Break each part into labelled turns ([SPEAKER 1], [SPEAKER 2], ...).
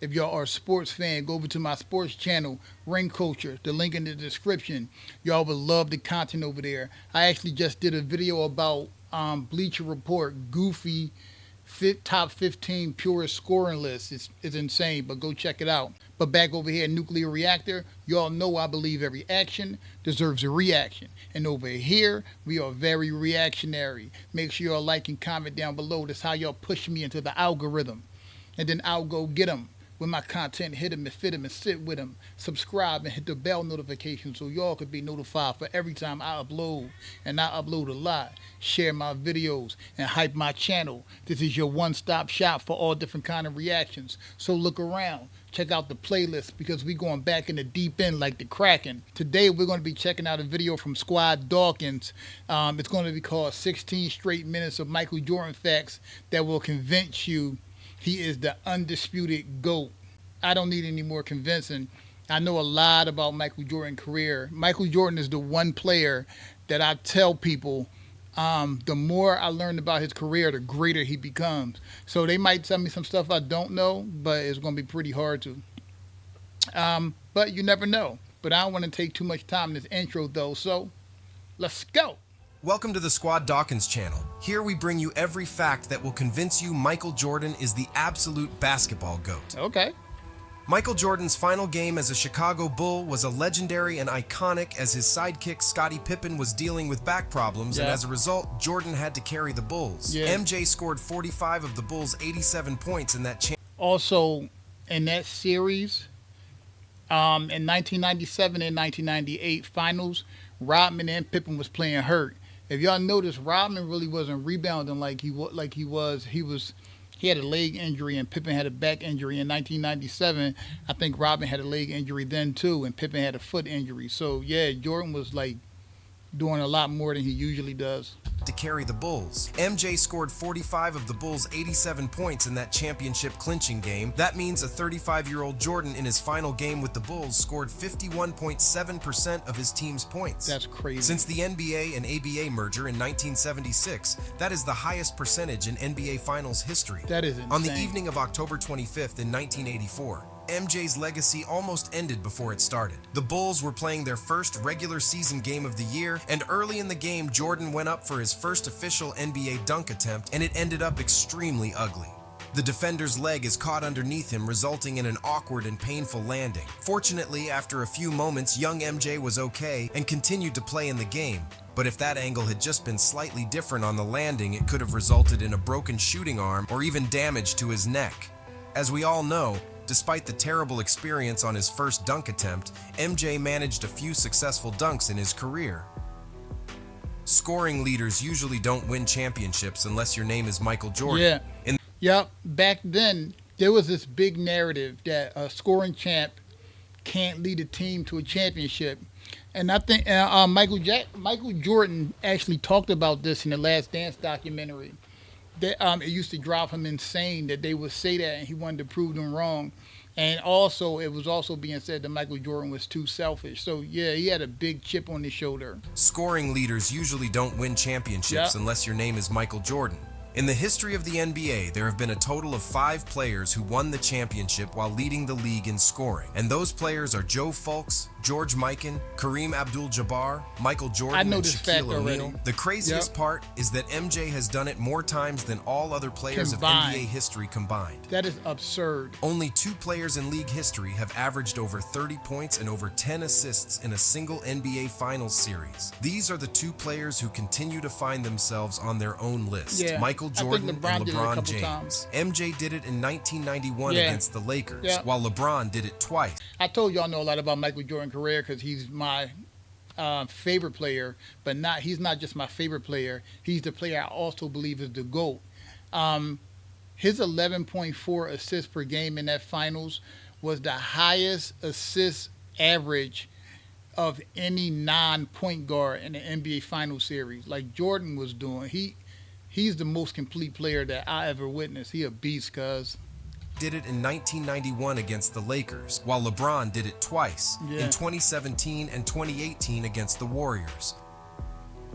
[SPEAKER 1] If y'all are a sports fan, go over to my sports channel, Ring Culture. The link in the description. Y'all would love the content over there. I actually just did a video about Bleacher Report, goofy top 15 purest scoring list. It's insane, but go check it out. But back over here, nuclear reactor, y'all know I believe every action deserves a reaction. And over here, we are very reactionary. Make sure y'all like and comment down below. That's how y'all push me into the algorithm. And then I'll go get them. When my content hit them and fit them and sit with them. Subscribe and hit the bell notification so y'all could be notified for every time I upload. And I upload a lot. Share my videos and hype my channel. This is your one-stop shop for all different kind of reactions. So look around. Check out the playlist because we going back in the deep end like the Kraken. Today we're going to be checking out a video from Squad Dawkins. It's going to be called 16 Straight Minutes of Michael Jordan Facts that will convince you he is the undisputed GOAT. I don't need any more convincing. I know a lot about Michael Jordan's career. Michael Jordan is the one player that I tell people, the more I learn about his career, the greater he becomes. So they might tell me some stuff I don't know, but it's going to be pretty hard to. But you never know. But I don't want to take too much time in this intro, though. So let's go.
[SPEAKER 2] Welcome to the Squad Dawkins channel. Here we bring you every fact that will convince you Michael Jordan is the absolute basketball GOAT.
[SPEAKER 1] Okay.
[SPEAKER 2] Michael Jordan's final game as a Chicago Bull was a legendary and iconic as his sidekick Scottie Pippen was dealing with back problems, and as a result, Jordan had to carry the Bulls. MJ scored 45 of the Bulls' 87 points in that
[SPEAKER 1] Also, in that series, in 1997 and 1998 finals, Rodman and Pippen was playing hurt. If y'all notice, Rodman really wasn't rebounding like he was. He had a leg injury and Pippen had a back injury. In 1997, I think Rodman had a leg injury then too, and Pippen had a foot injury. So yeah, Jordan was like doing a lot more than he usually does.
[SPEAKER 2] To carry the Bulls. MJ scored 45 of the Bulls' 87 points in that championship clinching game. That means a 35-year-old Jordan in his final game with the Bulls scored 51.7% of his team's points.
[SPEAKER 1] That's crazy.
[SPEAKER 2] Since the NBA and ABA merger in 1976, that is the highest percentage in NBA Finals history.
[SPEAKER 1] That is insane.
[SPEAKER 2] On the evening of October 25th in 1984, MJ's legacy almost ended before it started. The Bulls were playing their first regular season game of the year, and early in the game, Jordan went up for his first official NBA dunk attempt, and it ended up extremely ugly. The defender's leg is caught underneath him, resulting in an awkward and painful landing. Fortunately, after a few moments, young MJ was okay and continued to play in the game. But if that angle had just been slightly different on the landing, it could have resulted in a broken shooting arm or even damage to his neck. As we all know, despite the terrible experience on his first dunk attempt, MJ managed a few successful dunks in his career. Scoring leaders usually don't win championships unless your name is Michael Jordan.
[SPEAKER 1] Yep. Back then, there was this big narrative that a scoring champ can't lead a team to a championship. And I think Michael Jordan actually talked about this in the Last Dance documentary. That it used to drive him insane that they would say that, and he wanted to prove them wrong. And also, it was also being said that Michael Jordan was too selfish. So yeah, he had a big chip on his shoulder.
[SPEAKER 2] Scoring leaders usually don't win championships unless your name is Michael Jordan. In the history of the NBA, there have been a total of 5 players who won the championship while leading the league in scoring. And those players are Joe Fulks, George Mikan, Kareem Abdul-Jabbar, Michael Jordan, and Shaquille O'Neal. The craziest part is that MJ has done it more times than all other players of NBA history combined.
[SPEAKER 1] That is absurd.
[SPEAKER 2] Only 2 players in league history have averaged over 30 points and over 10 assists in a single NBA Finals series. These are the 2 players who continue to find themselves on their own list. Michael Jordan and LeBron James. MJ did it in 1991 against the Lakers, while LeBron did it twice.
[SPEAKER 1] I told y'all I know a lot about Michael Jordan's career because he's my favorite player, but he's not just my favorite player. He's the player I also believe is the GOAT. Um, his 11.4 assists per game in that finals was the highest assist average of any non-point guard in the NBA final series. Like Jordan was doing. He's the most complete player that I ever witnessed. He a beast, cuz.
[SPEAKER 2] Did it in 1991 against the Lakers, while LeBron did it twice,
[SPEAKER 1] Yeah.
[SPEAKER 2] in 2017 and 2018 against the Warriors.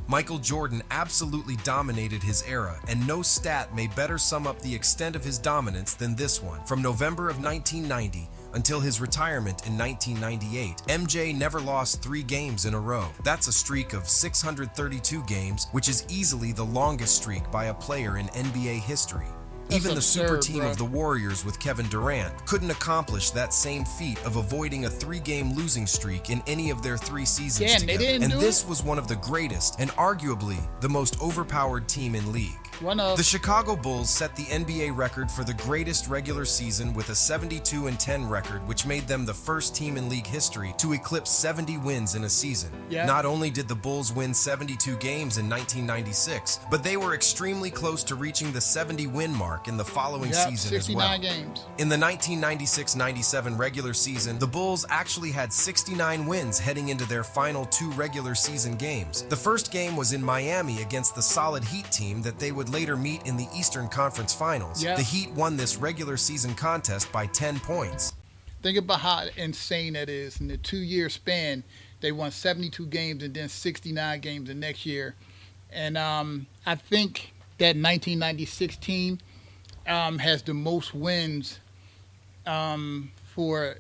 [SPEAKER 2] Michael Jordan absolutely dominated his era, and no stat may better sum up the extent of his dominance than this one. From November of 1990 until his retirement in 1998, MJ never lost 3 games in a row. That's a streak of 632 games, which is easily the longest streak by a player in NBA history.
[SPEAKER 1] That's
[SPEAKER 2] Even the super
[SPEAKER 1] absurd,
[SPEAKER 2] team
[SPEAKER 1] bro.
[SPEAKER 2] of the Warriors with Kevin Durant couldn't accomplish that same feat of avoiding a 3-game losing streak in any of their 3 seasons
[SPEAKER 1] Yeah, and they
[SPEAKER 2] together.
[SPEAKER 1] didn't
[SPEAKER 2] And
[SPEAKER 1] do
[SPEAKER 2] this
[SPEAKER 1] it.
[SPEAKER 2] was one of the greatest and arguably the most overpowered team in league.
[SPEAKER 1] One of
[SPEAKER 2] The Chicago Bulls set the NBA record for the greatest regular season with a 72-10 record, which made them the first team in league history to eclipse 70 wins in a season.
[SPEAKER 1] Yeah.
[SPEAKER 2] Not only did the Bulls win 72 games in 1996, but they were extremely close to reaching the 70-win mark in the following season as
[SPEAKER 1] 69
[SPEAKER 2] well.
[SPEAKER 1] games.
[SPEAKER 2] In the 1996-97 regular season, the Bulls actually had 69 wins heading into their final 2 regular season games. The first game was in Miami against the solid Heat team that they would later meet in the Eastern Conference Finals.
[SPEAKER 1] Yeah.
[SPEAKER 2] The Heat won this regular season contest by 10 points.
[SPEAKER 1] Think about how insane that is. In the 2-year span, they won 72 games and then 69 games the next year. And I think that 1996 team has the most wins for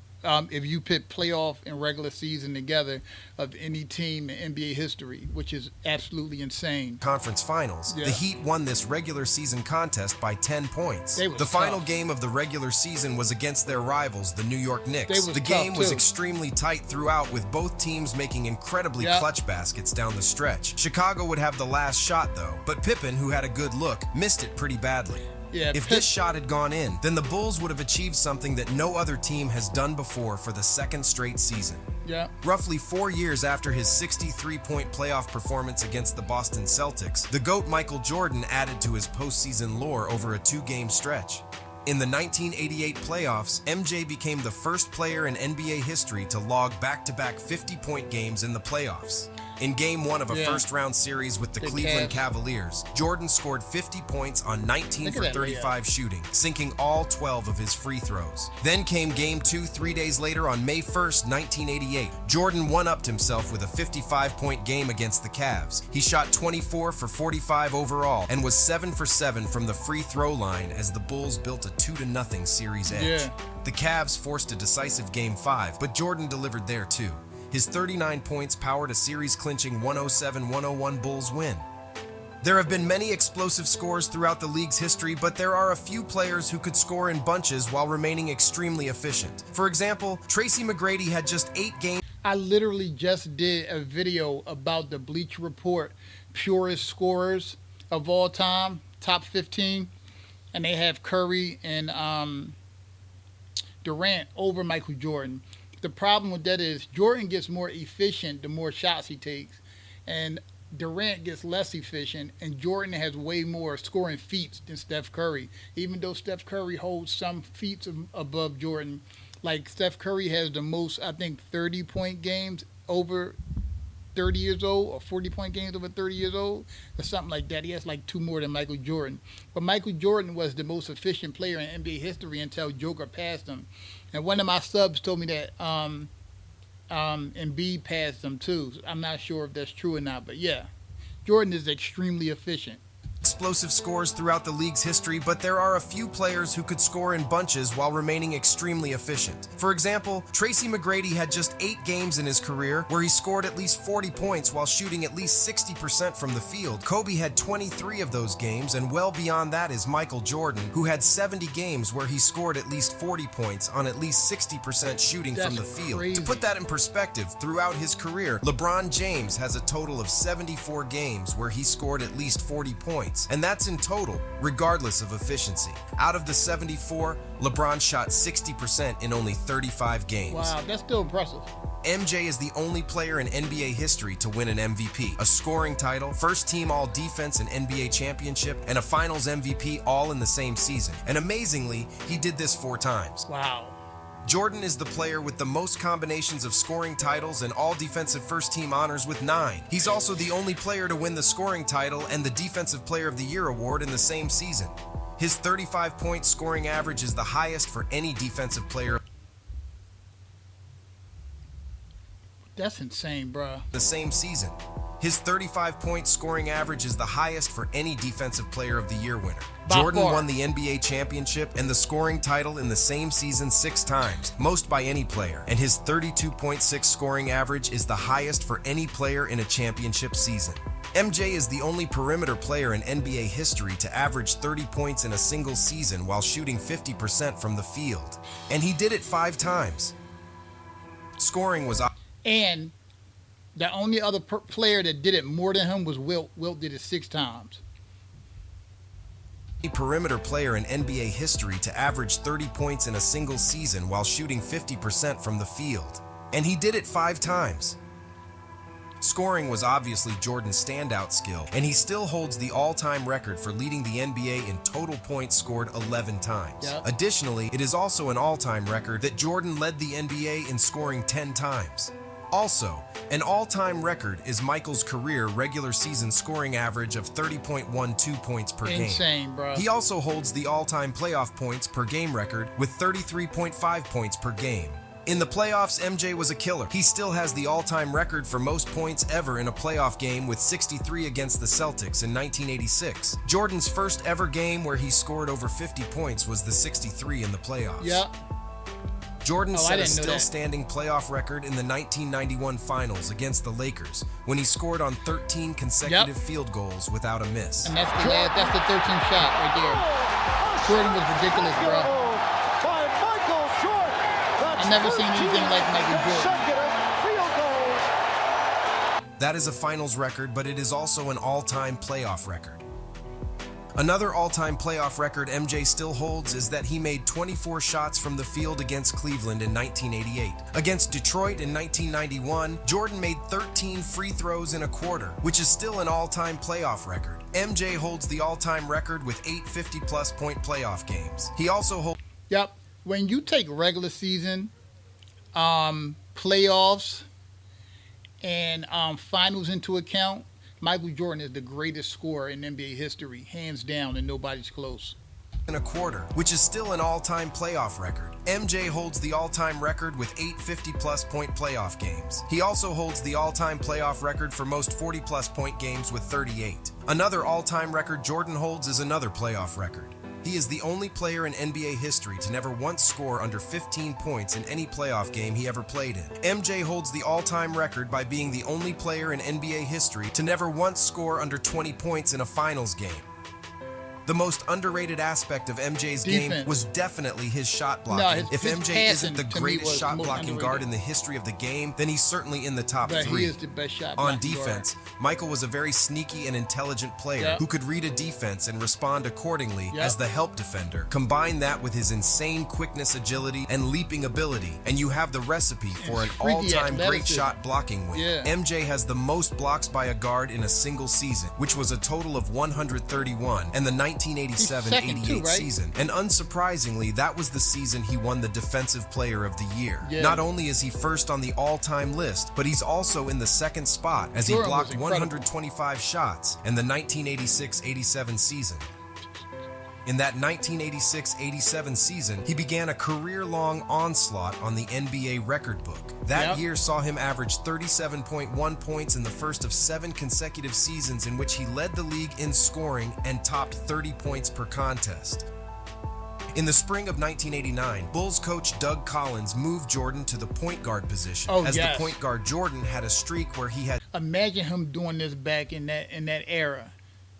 [SPEAKER 1] if you put playoff and regular season together of any team in NBA history, which is absolutely insane.
[SPEAKER 2] Conference Finals.
[SPEAKER 1] Yeah.
[SPEAKER 2] The Heat won this regular season contest by 10 points.
[SPEAKER 1] They was
[SPEAKER 2] The final
[SPEAKER 1] tough.
[SPEAKER 2] game of the regular season was against their rivals, the New York Knicks.
[SPEAKER 1] They was
[SPEAKER 2] The game
[SPEAKER 1] tough,
[SPEAKER 2] was
[SPEAKER 1] too.
[SPEAKER 2] extremely tight throughout, with both teams making incredibly
[SPEAKER 1] Yeah.
[SPEAKER 2] clutch baskets down the stretch. Chicago would have the last shot though, but Pippen, who had a good look, missed it pretty badly.
[SPEAKER 1] Yeah,
[SPEAKER 2] If this shot had gone in, then the Bulls would have achieved something that no other team has done before for the 2nd straight season.
[SPEAKER 1] Yeah.
[SPEAKER 2] Roughly 4 years after his 63-point playoff performance against the Boston Celtics, the GOAT Michael Jordan added to his postseason lore over a 2-game stretch. In the 1988 playoffs, MJ became the first player in NBA history to log back-to-back 50-point games in the playoffs. In Game 1 of a
[SPEAKER 1] Yeah.
[SPEAKER 2] first-round series with the
[SPEAKER 1] The
[SPEAKER 2] Cleveland
[SPEAKER 1] Cavs.
[SPEAKER 2] Cavaliers, Jordan scored 50 points on 19
[SPEAKER 1] Look at
[SPEAKER 2] for
[SPEAKER 1] that
[SPEAKER 2] 35 shooting, sinking all 12 of his free throws. Then came Game 2 3 days later on May 1st, 1988. Jordan one-upped himself with a 55-point game against the Cavs. He shot 24 for 45 overall and was 7 for 7 from the free throw line as the Bulls built a 2-0 series edge.
[SPEAKER 1] Yeah.
[SPEAKER 2] The Cavs forced a decisive Game 5, but Jordan delivered there too. His 39 points powered a series-clinching 107-101 Bulls win. There have been many explosive scores throughout the league's history, but there are a few players who could score in bunches while remaining extremely efficient. For example, Tracy McGrady had just 8 games.
[SPEAKER 1] I literally just did a video about the Bleacher Report purest scorers of all time, top 15, and they have Curry and Durant over Michael Jordan. The problem with that is Jordan gets more efficient the more shots he takes, and Durant gets less efficient, and Jordan has way more scoring feats than Steph Curry. Even though Steph Curry holds some feats above Jordan, like Steph Curry has the most, I think, 30-point games over 30 years old, or 40-point games over 30 years old, or something like that. He has like 2 more than Michael Jordan. But Michael Jordan was the most efficient player in NBA history until Joker passed him. And one of my subs told me that Embiid passed him too. I'm not sure if that's true or not, but yeah, Jordan is extremely efficient.
[SPEAKER 2] Explosive scores throughout the league's history, but there are a few players who could score in bunches while remaining extremely efficient. For example, Tracy McGrady had just 8 games in his career where he scored at least 40 points while shooting at least 60% from the field. Kobe had 23 of those games, and well beyond that is Michael Jordan, who had 70 games where he scored at least 40 points on at least 60% shooting from the
[SPEAKER 1] That's
[SPEAKER 2] field.
[SPEAKER 1] crazy.
[SPEAKER 2] To put that in perspective, throughout his career, LeBron James has a total of 74 games where he scored at least 40 points. points, and that's in total, regardless of efficiency. Out of the 74, LeBron shot 60% in only 35 games.
[SPEAKER 1] Wow, that's still impressive.
[SPEAKER 2] MJ is the only player in NBA history to win an MVP, a scoring title, first team all-defense and NBA championship, and a finals MVP all in the same season. And amazingly, he did this 4 times.
[SPEAKER 1] Wow.
[SPEAKER 2] Jordan is the player with the most combinations of scoring titles and all-defensive first-team honors with 9. He's also the only player to win the scoring title and the Defensive Player of the Year award in the same season. His 35-point scoring average is the highest for any defensive player
[SPEAKER 1] That's insane, bro.
[SPEAKER 2] the same season. His 35-point scoring average is the highest for any Defensive Player of the Year winner.
[SPEAKER 1] By
[SPEAKER 2] Jordan
[SPEAKER 1] far.
[SPEAKER 2] won the NBA championship and the scoring title in the same season 6 times, most by any player, and his 32.6 scoring average is the highest for any player in a championship season. MJ is the only perimeter player in NBA history to average 30 points in a single season while shooting 50% from the field, and he did it 5 times. Scoring was
[SPEAKER 1] And the only other player that did it more than him was Wilt. Wilt did it 6 times.
[SPEAKER 2] a perimeter player in NBA history to average 30 points in a single season while shooting 50% from the field, and he did it 5 times. Scoring was obviously Jordan's standout skill, and he still holds the all-time record for leading the NBA in total points scored 11 times.
[SPEAKER 1] Yep.
[SPEAKER 2] Additionally, it is also an all-time record that Jordan led the NBA in scoring 10 times. Also, an all-time record is Michael's career regular season scoring average of 30.12 points per game.
[SPEAKER 1] Insane, bro.
[SPEAKER 2] He also holds the all-time playoff points per game record with 33.5 points per game. In the playoffs, MJ was a killer. He still has the all-time record for most points ever in a playoff game with 63 against the Celtics in 1986. Jordan's first ever game where he scored over 50 points was the 63 in the playoffs.
[SPEAKER 1] Yeah.
[SPEAKER 2] Jordan set a
[SPEAKER 1] didn't know that.
[SPEAKER 2] still-standing playoff record in the 1991 Finals against the Lakers when he scored on 13 consecutive field goals without a miss.
[SPEAKER 1] And that's the 13th shot right there. Jordan was ridiculous, bro. I've never seen anything like Michael Jordan.
[SPEAKER 2] That is a finals record, but it is also an all-time playoff record. Another all-time playoff record MJ still holds is that he made 24 shots from the field against Cleveland in 1988. Against Detroit in 1991, Jordan made 13 free throws in a quarter, which is still an all-time playoff record. MJ holds the all-time record with 8 50-plus point playoff games. He also holds...
[SPEAKER 1] Yep. When you take regular season, playoffs, and finals into account, Michael Jordan is the greatest scorer in NBA history, hands down, and nobody's close.
[SPEAKER 2] in a quarter, which is still an all-time playoff record. MJ holds the all-time record with 8 50-plus point playoff games. He also holds the all-time playoff record for most 40-plus point games with 38. Another all-time record Jordan holds is another playoff record. He is the only player in NBA history to never once score under 15 points in any playoff game he ever played in. MJ holds the all-time record by being the only player in NBA history to never once score under 20 points in a finals game. The most underrated aspect of MJ's game was definitely his shot blocking.
[SPEAKER 1] No,
[SPEAKER 2] if
[SPEAKER 1] his
[SPEAKER 2] MJ isn't the
[SPEAKER 1] passing, to me,
[SPEAKER 2] greatest
[SPEAKER 1] was
[SPEAKER 2] shot
[SPEAKER 1] most
[SPEAKER 2] blocking
[SPEAKER 1] underrated.
[SPEAKER 2] guard in the history of the game, then he's certainly in the top
[SPEAKER 1] But
[SPEAKER 2] three.
[SPEAKER 1] he is the best shot
[SPEAKER 2] On
[SPEAKER 1] blocking
[SPEAKER 2] defense,
[SPEAKER 1] guard.
[SPEAKER 2] Michael was a very sneaky and intelligent player
[SPEAKER 1] Yep.
[SPEAKER 2] who could read a defense and respond accordingly
[SPEAKER 1] Yep.
[SPEAKER 2] as the help defender. Combine that with his insane quickness, agility, and leaping ability, and you have the recipe for an
[SPEAKER 1] freaky
[SPEAKER 2] all-time great
[SPEAKER 1] athleticism.
[SPEAKER 2] shot blocking win.
[SPEAKER 1] Yeah.
[SPEAKER 2] MJ has the most blocks by a guard in a single season, which was a total of 131, and the 1987-88
[SPEAKER 1] too, right?
[SPEAKER 2] season. And unsurprisingly, that was the season he won the Defensive Player of the Year.
[SPEAKER 1] Yeah.
[SPEAKER 2] Not only is he first on the all-time list, but he's also in the second spot as he
[SPEAKER 1] Jordan was
[SPEAKER 2] blocked
[SPEAKER 1] incredible.
[SPEAKER 2] 125 shots in the 1986-87 season. In that 1986-87 season, he began a career-long onslaught on the NBA record book. That
[SPEAKER 1] Yep.
[SPEAKER 2] year saw him average 37.1 points in the first of 7 consecutive seasons in which he led the league in scoring and topped 30 points per contest. In the spring of 1989, Bulls coach Doug Collins moved Jordan to the point guard position.
[SPEAKER 1] Oh,
[SPEAKER 2] as
[SPEAKER 1] yes.
[SPEAKER 2] the point guard, Jordan had a streak where he had
[SPEAKER 1] Imagine him doing this back in that era.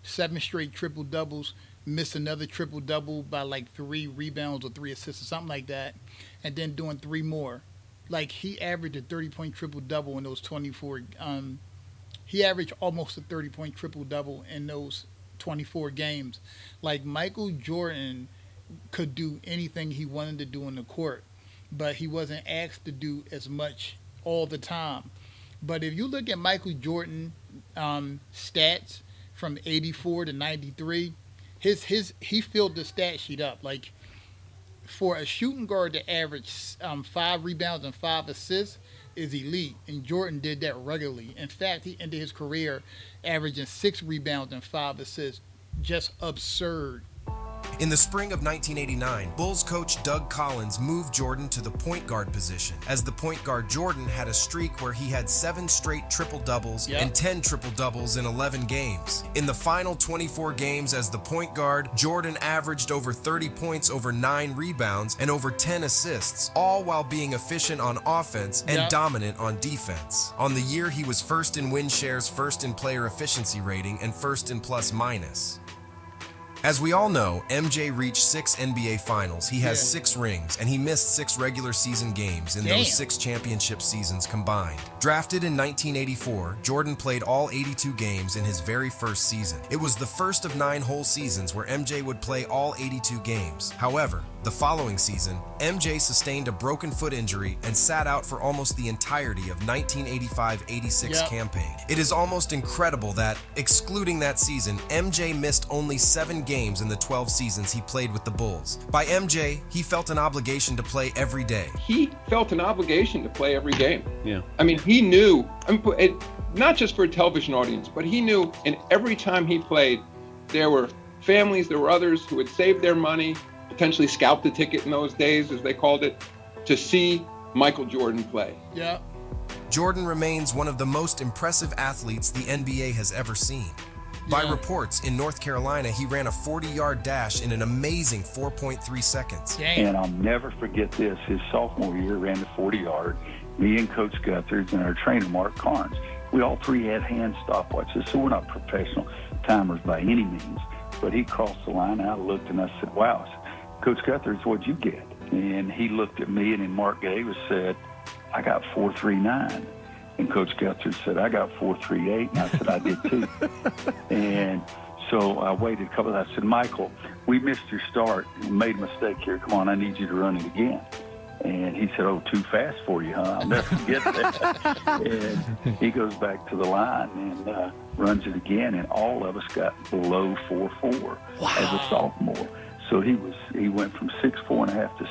[SPEAKER 1] 7 straight triple doubles, missed another triple double by like 3 rebounds or 3 assists or something like that, and then doing 3 more. Like he averaged a 30-point triple double in those 24. He averaged almost a 30-point triple double in those 24 games. Like Michael Jordan could do anything he wanted to do on the court, but he wasn't asked to do as much all the time. But if you look at Michael Jordan stats from 84 to 93, his he filled the stat sheet up. Like for a shooting guard to average 5 rebounds and 5 assists is elite, and Jordan did that regularly. In fact, he ended his career averaging 6 rebounds and 5 assists. Just absurd.
[SPEAKER 2] In the spring of 1989, Bulls coach Doug Collins moved Jordan to the point guard position, as the point guard Jordan had a streak where he had 7 straight triple-doubles and 10 triple-doubles in 11 games. In the final 24 games as the point guard, Jordan averaged over 30 points, over 9 rebounds, and over 10 assists, all while being efficient on offense and dominant on defense. On the year, he was first in win shares, first in player efficiency rating, and first in plus-minus. As we all know, MJ reached 6 NBA Finals. He has 6 rings, and he missed 6 regular season games in those 6 championship seasons combined. Drafted in 1984, Jordan played all 82 games in his very first season. It was the first of 9 whole seasons where MJ would play all 82 games. However, the following season, MJ sustained a broken foot injury and sat out for almost the entirety of 1985-86 campaign. It is almost incredible that, excluding that season, MJ missed only 7 games in the 12 seasons he played with the Bulls. By MJ, he felt an obligation to play every day.
[SPEAKER 3] He felt an obligation to play every game.
[SPEAKER 4] Yeah.
[SPEAKER 3] I mean, he knew, not just for a television audience, but he knew, and every time he played, there were families, there were others who had saved their money, potentially scalp the ticket in those days, as they called it, to see Michael Jordan play.
[SPEAKER 1] Yeah.
[SPEAKER 2] Jordan remains one of the most impressive athletes the NBA has ever seen. By reports, in North Carolina, he ran a 40-yard dash in an amazing 4.3 seconds.
[SPEAKER 5] And I'll never forget this. His sophomore year, ran the 40-yard. Me and Coach Guthridge and our trainer, Mark Carnes, we all 3 had hand stopwatches, so we're not professional timers by any means. But he crossed the line, I looked, and I said, wow. Coach Guthridge, what'd you get? And he looked at me, and then Mark Davis said, I got 4.39. And Coach Guthridge said, I got 4.38. And I said, I did too. And so I waited a couple of, I said, Michael, we missed your start and made a mistake here. Come on, I need you to run it again. And he said, oh, too fast for you, huh? I'll never forget that. And he goes back to the line and runs it again. And all of us got below 4.4 as a sophomore. So he went from 6'4.5" to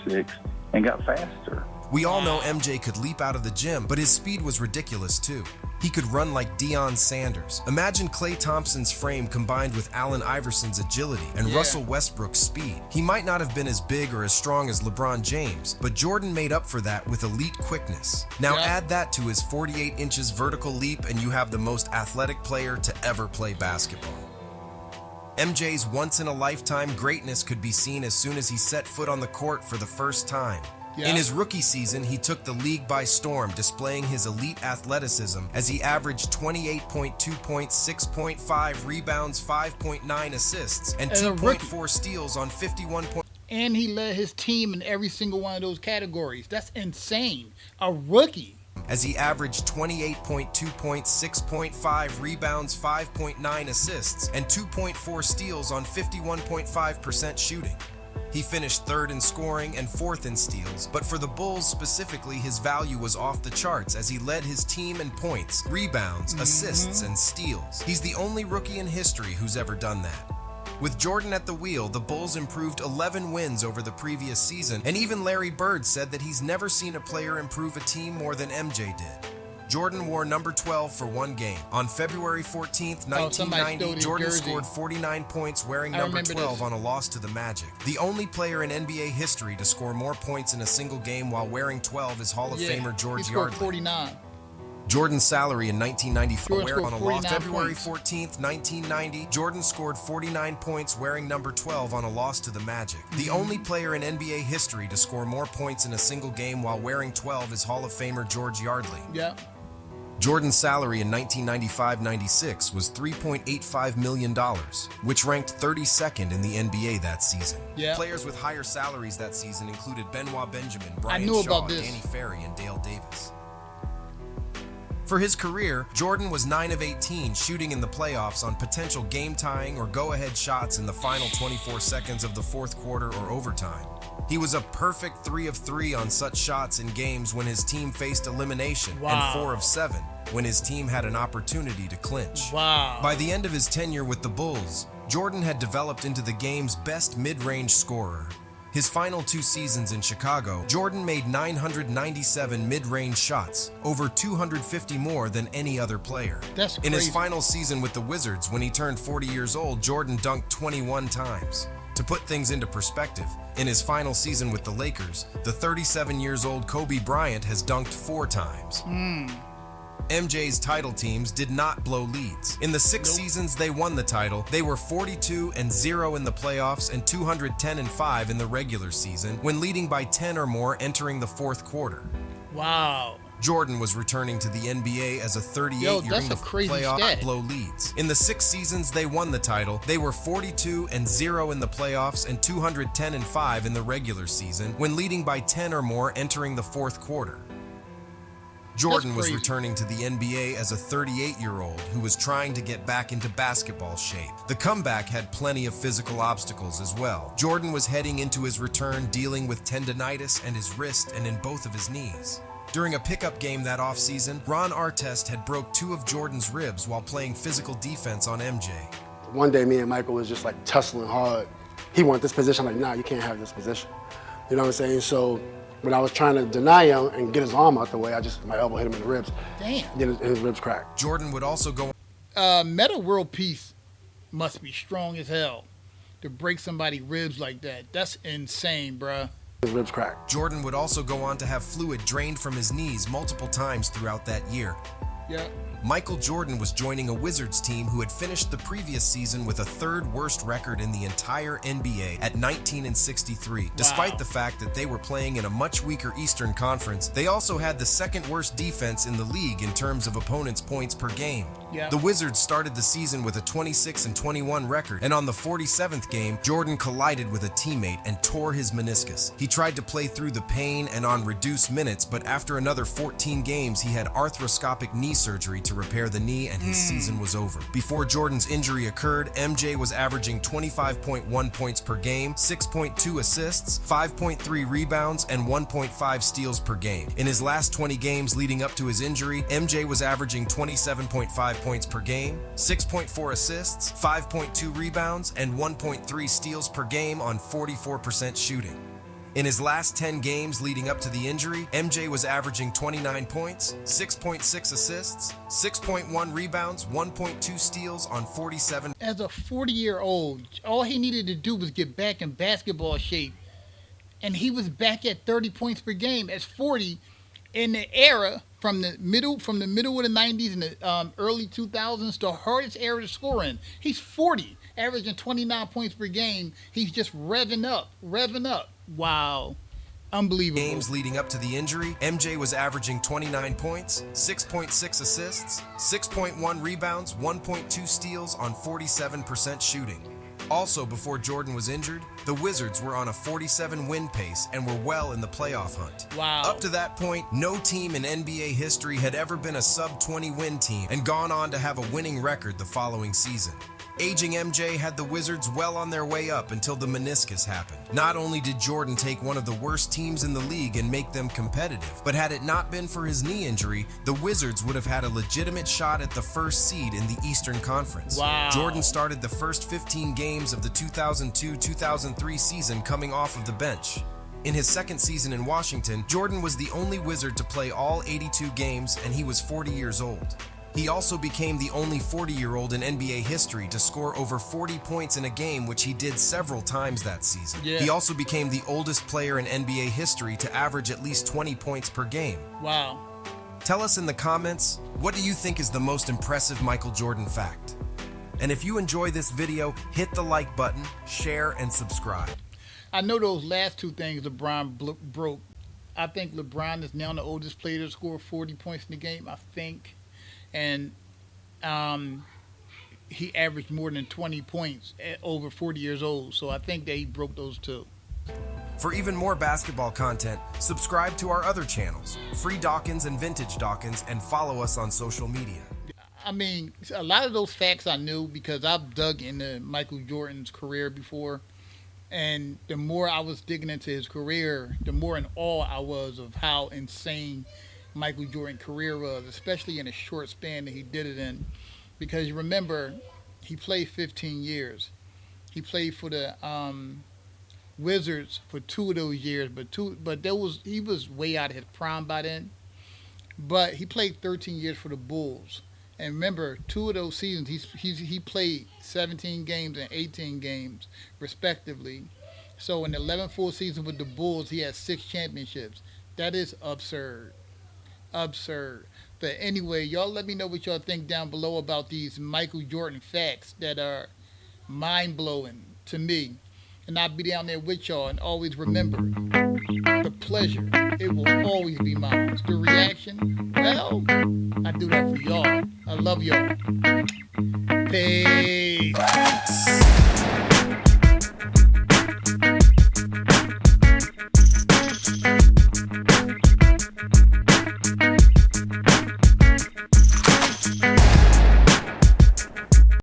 [SPEAKER 5] 6'6" and got faster.
[SPEAKER 2] We all know MJ could leap out of the gym, but his speed was ridiculous too. He could run like Deion Sanders. Imagine Klay Thompson's frame combined with Allen Iverson's agility and Russell Westbrook's speed. He might not have been as big or as strong as LeBron James, but Jordan made up for that with elite quickness. Now add that to his 48 inches vertical leap and you have the most athletic player to ever play basketball. MJ's once-in-a-lifetime greatness could be seen as soon as he set foot on the court for the first time. In his rookie season, he took the league by storm, displaying his elite athleticism as he averaged 28.2 points, 6.5 rebounds, 5.9 assists, and 2.4 steals on 51 points.
[SPEAKER 1] And he led his team in every single one of those categories. That's insane. A rookie.
[SPEAKER 2] As he averaged 28.2 points, 6.5 rebounds, 5.9 assists, and 2.4 steals on 51.5% shooting. He finished 3rd in scoring and 4th in steals, but for the Bulls specifically, his value was off the charts as he led his team in points, rebounds, assists, and steals. He's the only rookie in history who's ever done that. With Jordan at the wheel, the Bulls improved 11 wins over the previous season, and even Larry Bird said that he's never seen a player improve a team more than MJ did. Jordan wore number 12 for 1 game. On February 14th, 1990, Jordan scored 49 points wearing number 12 on a loss to the Magic. The only player in NBA history to score more points in a single game while wearing 12 is Hall of Famer George Yardley.
[SPEAKER 1] 49.
[SPEAKER 2] Jordan's salary in 1994 on a loss. February
[SPEAKER 1] points.
[SPEAKER 2] 14th, 1990, Jordan scored 49 points wearing number 12 on a loss to the Magic. The only player in NBA history to score more points in a single game while wearing 12 is Hall of Famer George Yardley. Jordan's salary in 1995-96 was $3.85 million, which ranked 32nd in the NBA that season. Players with higher salaries that season included Benoit Benjamin, Brian Shaw, Danny Ferry, and Dale Davis. For his career, Jordan was 9 of 18 shooting in the playoffs on potential game-tying or go-ahead shots in the final 24 seconds of the fourth quarter or overtime. He was a perfect 3 of 3 on such shots in games when his team faced elimination, and 4 of 7 when his team had an opportunity to clinch.
[SPEAKER 1] Wow.
[SPEAKER 2] By the end of his tenure with the Bulls, Jordan had developed into the game's best mid-range scorer. His final 2 seasons in Chicago, Jordan made 997 mid-range shots, over 250 more than any other player.
[SPEAKER 1] That's crazy.
[SPEAKER 2] In his final season with the Wizards, when he turned 40 years old, Jordan dunked 21 times. To put things into perspective, in his final season with the Lakers, the 37-years-old Kobe Bryant has dunked 4 times. MJ's title teams did not blow leads. In the 6 seasons they won the title, they were 42-0 in the playoffs and 210-5 in the regular season, when leading by 10 or more entering the fourth quarter.
[SPEAKER 1] Wow.
[SPEAKER 2] Jordan was returning to the NBA as a 38-year-old
[SPEAKER 1] that's a crazy stat.
[SPEAKER 2] blow leads. In the 6 seasons they won the title, they were 42-0 in the playoffs and 210-5 in the regular season, when leading by 10 or more entering the fourth quarter. Jordan was returning to the NBA as a 38-year-old who was trying to get back into basketball shape. The comeback had plenty of physical obstacles as well. Jordan was heading into his return dealing with tendonitis in his wrist and in both of his knees. During a pickup game that offseason, Ron Artest had broke 2 of Jordan's ribs while playing physical defense on MJ.
[SPEAKER 4] One day me and Michael was just like tussling hard. He wanted this position, I'm like, nah, you can't have this position. You know what I'm saying? So when I was trying to deny him and get his arm out the way, my elbow hit him in the ribs.
[SPEAKER 1] Damn.
[SPEAKER 4] Then his ribs cracked.
[SPEAKER 2] Jordan would also go
[SPEAKER 1] Metal World Peace must be strong as hell to break somebody's ribs like that. That's insane, bruh.
[SPEAKER 4] His ribs cracked.
[SPEAKER 2] Jordan would also go on to have fluid drained from his knees multiple times throughout that year.
[SPEAKER 1] Yeah.
[SPEAKER 2] Michael Jordan was joining a Wizards team who had finished the previous season with a 3rd worst record in the entire NBA at 19-63. Despite the fact that they were playing in a much weaker Eastern Conference, they also had the 2nd worst defense in the league in terms of opponents' points per game.
[SPEAKER 1] Yeah.
[SPEAKER 2] The Wizards started the season with a 26-21 record, and on the 47th game, Jordan collided with a teammate and tore his meniscus. He tried to play through the pain and on reduced minutes, but after another 14 games, he had arthroscopic knee surgery to repair the knee, and his season was over. Before Jordan's injury occurred, MJ was averaging 25.1 points per game, 6.2 assists, 5.3 rebounds, and 1.5 steals per game. In his last 20 games leading up to his injury, MJ was averaging 27.5 points per game, 6.4 assists, 5.2 rebounds, and 1.3 steals per game on 44% shooting. In his last 10 games leading up to the injury, MJ was averaging 29 points, 6.6 assists, 6.1 rebounds, 1.2 steals on 47.
[SPEAKER 1] As a 40-year-old, all he needed to do was get back in basketball shape, and he was back at 30 points per game at 40 in the era from the middle of the 90s and the early 2000s, the hardest era to score in. He's 40, averaging 29 points per game. He's just revving up. Wow. Unbelievable.
[SPEAKER 2] Games leading up to the injury, MJ was averaging 29 points, 6.6 assists, 6.1 rebounds, 1.2 steals on 47% shooting. Also, before Jordan was injured, the Wizards were on a 47-win pace and were well in the playoff hunt.
[SPEAKER 1] Wow.
[SPEAKER 2] Up to that point, no team in NBA history had ever been a sub-20 win team and gone on to have a winning record the following season. Aging MJ had the Wizards well on their way up until the meniscus happened. Not only did Jordan take one of the worst teams in the league and make them competitive, but had it not been for his knee injury, the Wizards would have had a legitimate shot at the first seed in the Eastern Conference.
[SPEAKER 1] Wow.
[SPEAKER 2] Jordan started the first 15 games of the 2002-2003 season coming off of the bench. In his 2nd season in Washington, Jordan was the only Wizard to play all 82 games, and he was 40 years old. He also became the only 40-year-old in NBA history to score over 40 points in a game, which he did several times that season.
[SPEAKER 1] Yeah.
[SPEAKER 2] He also became the oldest player in NBA history to average at least 20 points per game.
[SPEAKER 1] Wow.
[SPEAKER 2] Tell us in the comments, what do you think is the most impressive Michael Jordan fact? And if you enjoy this video, hit the like button, share, and subscribe.
[SPEAKER 1] I know those last 2 things LeBron broke. I think LeBron is now the oldest player to score 40 points in the game, I think. And he averaged more than 20 points at over 40 years old. So I think that he broke those 2.
[SPEAKER 2] For even more basketball content, subscribe to our other channels, Free Dawkins and Vintage Dawkins, and follow us on social media.
[SPEAKER 1] I mean, a lot of those facts I knew because I've dug into Michael Jordan's career before. And the more I was digging into his career, the more in awe I was of how insane Michael Jordan's career was, especially in a short span that he did it in. Because you remember, he played 15 years. He played for the Wizards for 2 of those years, but he was way out of his prime by then. But he played 13 years for the Bulls. And remember, 2 of those seasons, he played 17 games and 18 games, respectively. So in the 11 full season with the Bulls, he had 6 championships. That is absurd. Absurd. But anyway, y'all let me know what y'all think down below about these Michael Jordan facts that are mind-blowing to me. And I'll be down there with y'all. And always remember, the pleasure, it will always be mine. The reaction, well, I do that for y'all. I love y'all. Peace.